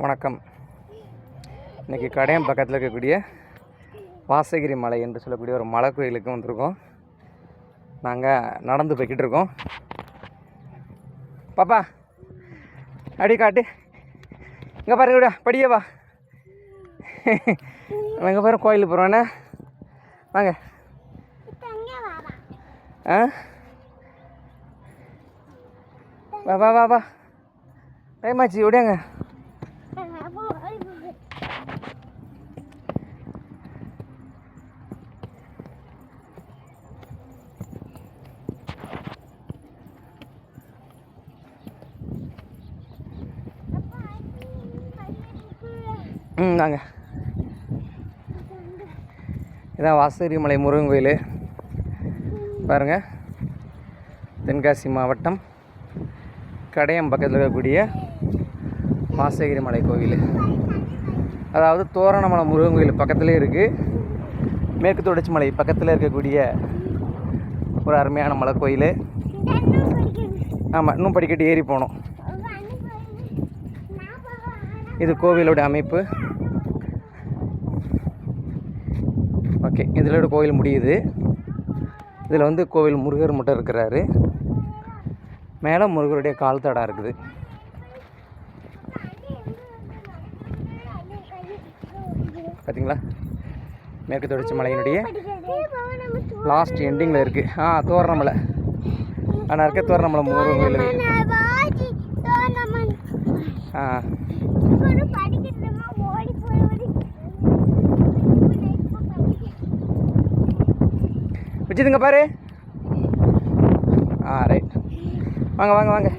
வணக்கம். இன்றைக்கி கடையம் பக்கத்தில் இருக்கக்கூடிய வாசகிரி மலை என்று சொல்லக்கூடிய ஒரு மலை கோயிலுக்கு வந்திருக்கோம். நாங்கள் நடந்து போய்கிட்டு இருக்கோம். பாப்பா அடி காட்டு, இங்கே பாருங்க, விட படியே வா. எங்கே பாரு கோயிலுக்கு போகிறோண்ணே, வாங்க. ஆ வா வா வா வா, டைம் ஆச்சு, விடுங்க. வாங்க. இதான் வாசகிரி மலை முருகன் கோயில் பாருங்கள். தென்காசி மாவட்டம் கடையம் பக்கத்தில் இருக்கக்கூடிய வாசகிரி மலை கோவில், அதாவது தோரணமலை முருகன் கோயில் பக்கத்துலேயே இருக்குது. மேற்கு தொடர்ச்சி மலை பக்கத்தில் இருக்கக்கூடிய ஒரு அருமையான மலை கோயில். ஆமாம், இன்னும் படிக்கட்டு ஏறி போகணும். இது கோவிலோட அமைப்பு. ஓகே, இதிலோட கோவில் முடியுது. இதில் வந்து கோவில் முருகர் மட்டும் இருக்கிறாரு. மேலே முருகருடைய கால் தடா இருக்குது. பார்த்தீங்களா, மேற்கு தொடர்ச்சி மலையினுடைய லாஸ்ட் எண்டிங்கில் இருக்குது. தோரணமலை, ஆனால் இருக்க தோரணமலை முருகன் கோயில் இருக்குது. வச்சுதுங்க பாரு. ரைட், வாங்க வாங்க வாங்க.